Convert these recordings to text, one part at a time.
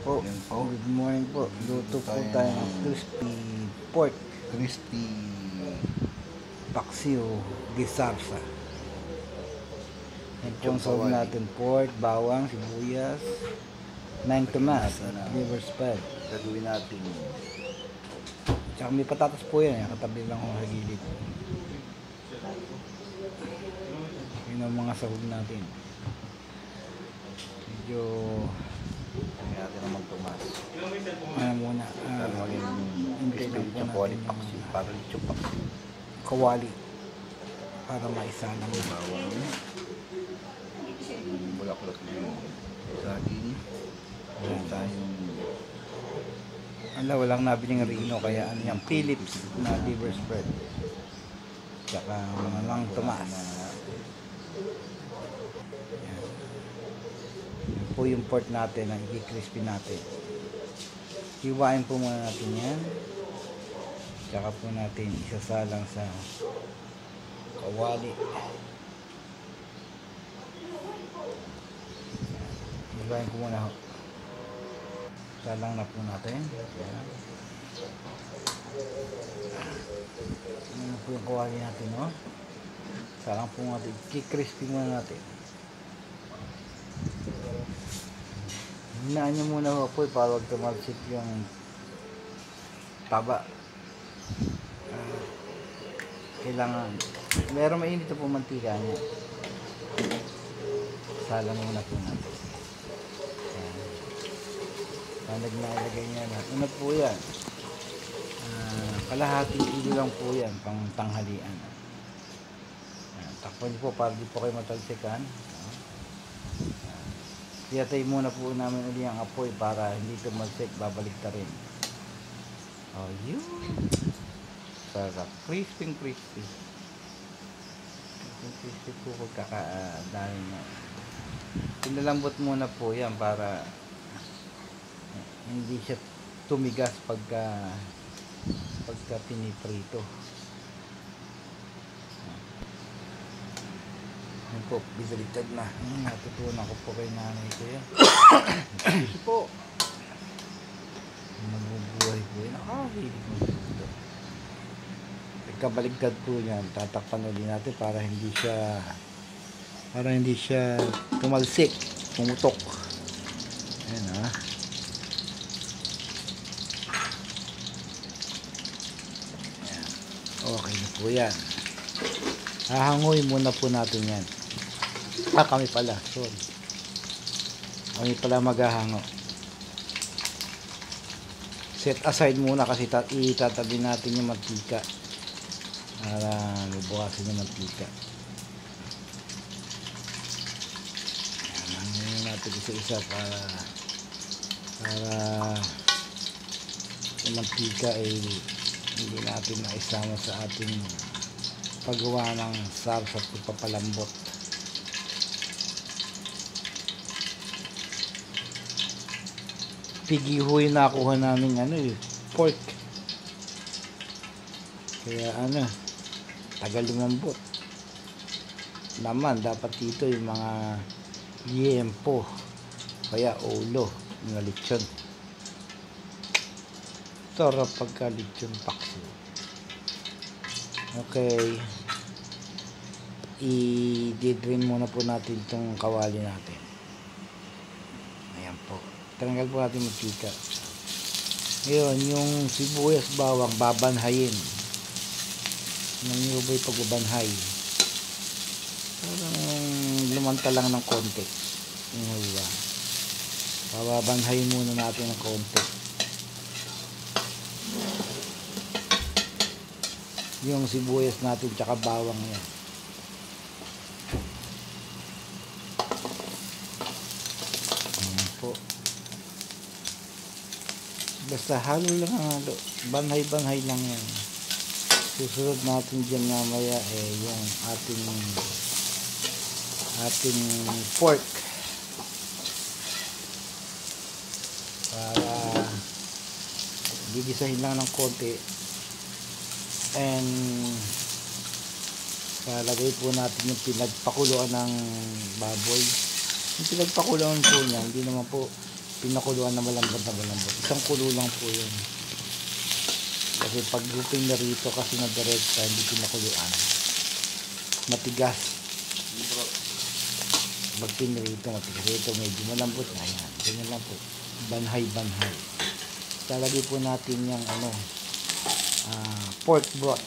po. Yan po. Good morning po. Luto po tayo ng crispy pork Crispy paksiw de sarsa. Yan po ang Yung sahog kawali. natin. Pork, bawang, sibuyas, nine tomas at liver spread. gagawin natin. Tsaka may patatas po yan. Katabi lang ko sa gilid. Yun ang mga sahog natin. Medyo Gagawin natin naman tumas. ano muna. Para maging hintay crispy lang po yung natin kawali yung paksi. Para lechon paksi. kawali para maisalang na. Bawang. Bulaklak yung saging. Meron tayong Walang nabiling Rino kaya ano yan, Philips na liver spread. Tsaka mga tomas. Yan. Yan po yung pork natin na i-crispy natin. Hiwain po muna natin yan. Tsaka po natin isasalang sa kawali. Hiwain ko muna ho. Salang na po natin. Yan. Ano po yung kawali natin, no? Salang po natin. Kikrispy muna natin. Hinaan nyo muna ho po para huwag tumalsik yung taba. Kailangan meron mainit na po mantika niya. Salang muna po natin. Naglagay niya na. Ano po yan? Kalahating kilo lang po yan pang tanghalian. Takpan niyo po para di po kayo matalsikan. Iyatay muna po namin ulit ang apoy para hindi tumalsik, babalik ta rin. Oh, yun. Sarap. Crispy. Crispy po pagkakadali niya. Pinalambot muna po yan para hindi siya tumigas pagka piniprito. Yan po, bibaligtad na. Natutunan ko po kay nanay ko yan. Kasi po, nabubuhay po yan. Nakakahilig mo dito. Pagkabaligtad po yan, tatakpan ulit natin para hindi siya tumalsik, pumutok. Ayan ha. Okay na po yan. Hahanguin muna po natin yan. Kami pala. Sorry. Kami pala maghahango. Set aside muna kasi itatabi natin yung mantika. Para mabukasin yung mantika. Hanguin natin isa-isa para yung mantika ay hindi natin maisama sa ating paggawa ng sarsa at pagpapalambot. Pigihoy na nakuha namin pork. Kaya tagal lumambot. Naman dapat dito yung mga liempo kaya ulo ng lechon. Sarap pagka lechon paksiw. Okay. I-drain muna po natin itong kawali natin. Ayan po. Tanggal po natin mantika. Ngayon, yung sibuyas bawang babanhayin. Yung yuboy pagbabanhay. Parang lumanta lang ng konti. Yung huwa. Babanhayin muna natin ng konti. Yung sibuyas natin tsaka bawang yan. Ayan po. Basta halo lang ang halo. Banhay-banhay lang yan. Susunod natin dyan mamaya yung ating pork. Para gigisahin lang ng konti. And lalagay po natin yung pinagpakuluan ng baboy. Yung pinagpakuluan po niya, hindi naman po pinakuluan na malambot na malambot. Isang kulo lang po yun. Kasi pag grouping na rito kasi na direkta, hindi pinakuluan. Matigas. Pag pinrito, matigas. Ito medyo malambot na yan. Ganyan lang po. Banhay-banhay. Talagay po natin yung pork broth.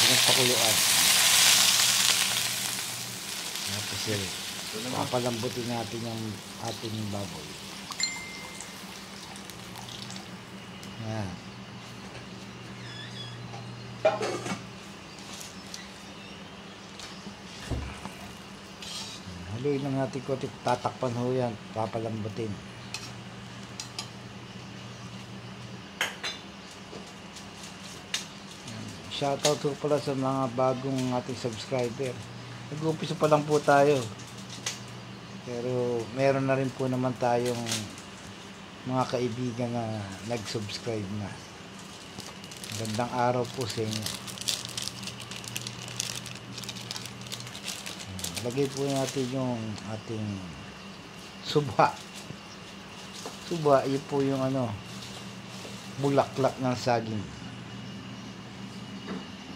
Yung pakuluan. Tapos yun. Papalambutin natin yung ating baboy. Yan. Haluin lang natin ko. Tatakpan ho yan. Papalambutin. Shoutout po pala sa mga bagong ating subscriber. Nag-umpisa pa lang po tayo. Pero meron na rin po naman tayong mga kaibigan na nag-subscribe na. Gandang araw po sa inyo. Lagay po natin yung ating subha. Subha, yun po yung bulaklak ng saging.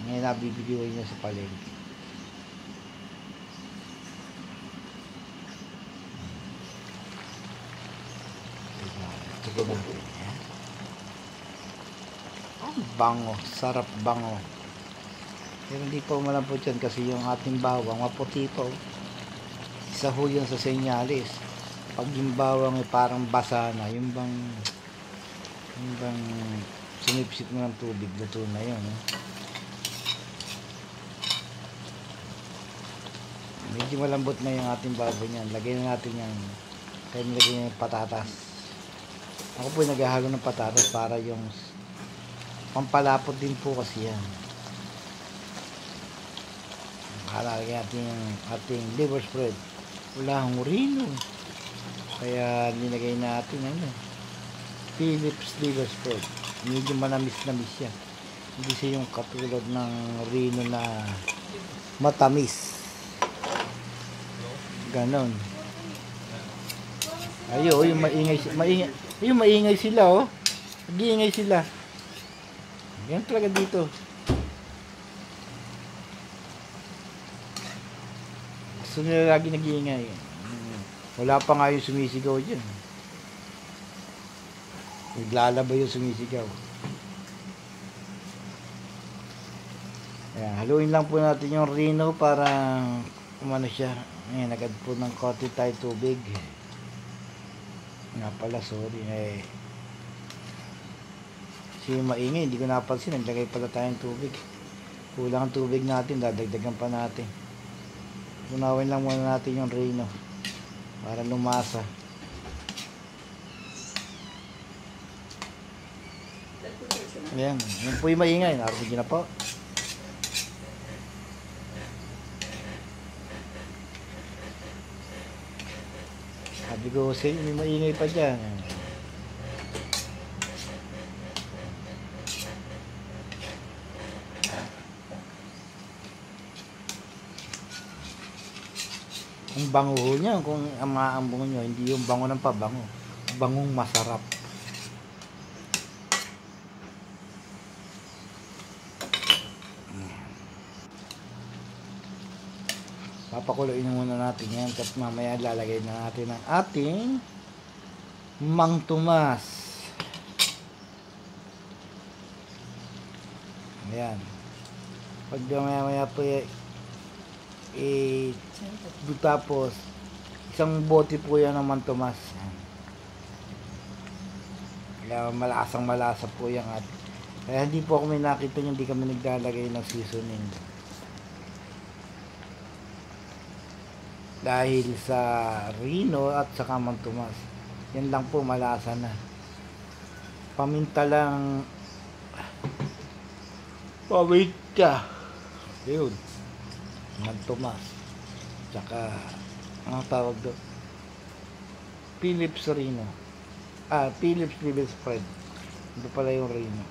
Ngayon nabibigyan niya sa palengke. Tignan natin. Ang bango, sarap bango. Pero hindi pa malambot yan kasi yung ating bawang maputi pa. Isa ho yun sa senyalis. Pag yung bawang ay parang basa na, yung bang sinipsip mo ng tubig, luto na yun. Medyo malambot na yung ating baboy niyan. Lagyan na natin yan. Kaya nilagyan yung patatas. Ako po naghahalo ng patatas para yung pampalapot din po kasi yan. Lagyan natin yung ating liver spread. Wala akong rino. Kaya nilagay natin Philips liver spread. Medyo manamis-namis yan. Hindi siya yung katulad ng rino na matamis. Ganon. Ayo, yung maingay sila, oh. Nag-iingay sila. Yan talaga dito. Gusto nila lagi nag-iingay. Wala pa nga yung sumisigaw dyan. Naglalaba yung sumisigaw. Ayan, haluin lang po natin yung rino para kumano siya. Ayan, nagad po ng konti tayo tubig. Nga pala, sorry. Kasi maingay, hindi ko napansin. Naglagay pala tayong tubig. Kulang ang tubig natin, dadagdagan pa natin. Unawin lang muna natin yung rino para lumasa. Ayan, yun po yung maingay. Narinig na po. Sabi ko kasi may maingay pa dyan. Ang bango niya, kung maambong nyo, hindi yung bango ng pabango. Bangong masarap. Papakuluin muna natin yan, tapos mamaya lalagay na natin ang ating Mang Tomas. Ayan. Pag mamaya po tapos isang bote po yan ng Mang Tomas. Kaya malasa po yan. Kaya hindi po ako may nakita nyo, hindi kami naglalagay ng seasoning. Dahil sa rino at saka Mang Tomas, yan lang po, malasa na. Paminta lang, paminta yun, Mang Tomas, tsaka ang tawag doon, Philips rino, Philips liver spread. Ito pala yung rino.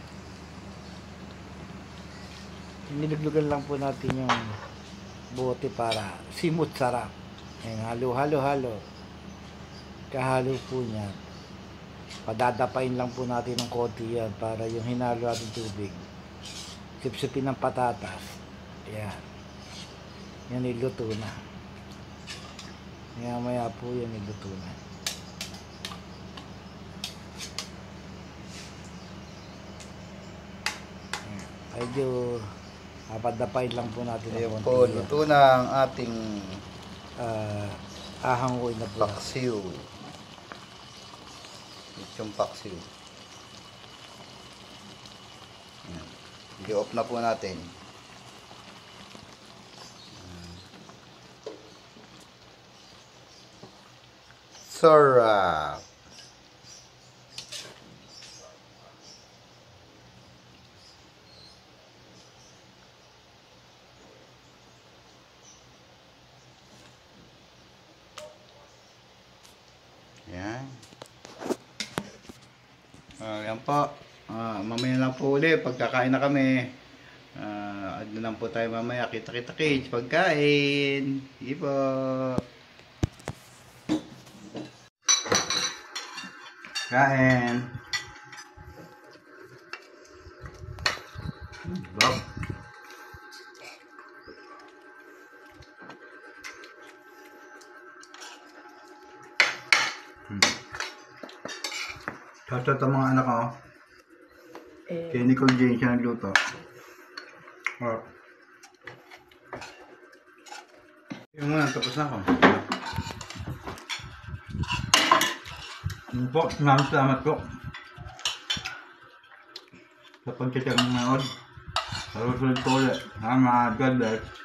Niluglugan lang po natin yung bote para simut sarap. Ayan, halo. kahalo po niyan, padadapain lang po natin ng konti yan para yung hinalo natin tubig, sipsipin ng patatas. Ayan. Yan niluto na. Maya po yan niluto na. Ayan. Medyo papadapain lang po natin ng Ayun konti po, yan. luto na ang ating Ahangoy na po. paksiw. Lechong paksiw. Ayan. I-off na po natin. Sarap. Yan. Yan po. Mamaya lang po ulit. Pagkakain na kami. Ano lang po tayo mamaya. Kita-kita kids. Pagkain. Sige po. Kain. Wow. Shoutout ang mga anak ko. Kay Nicole Jane siya nagluto. Oh. Yung nga, tapos na ako. Yun po, maraming salamat po. Sa pagkakang nanood. Sa susunod po ulit. God bless.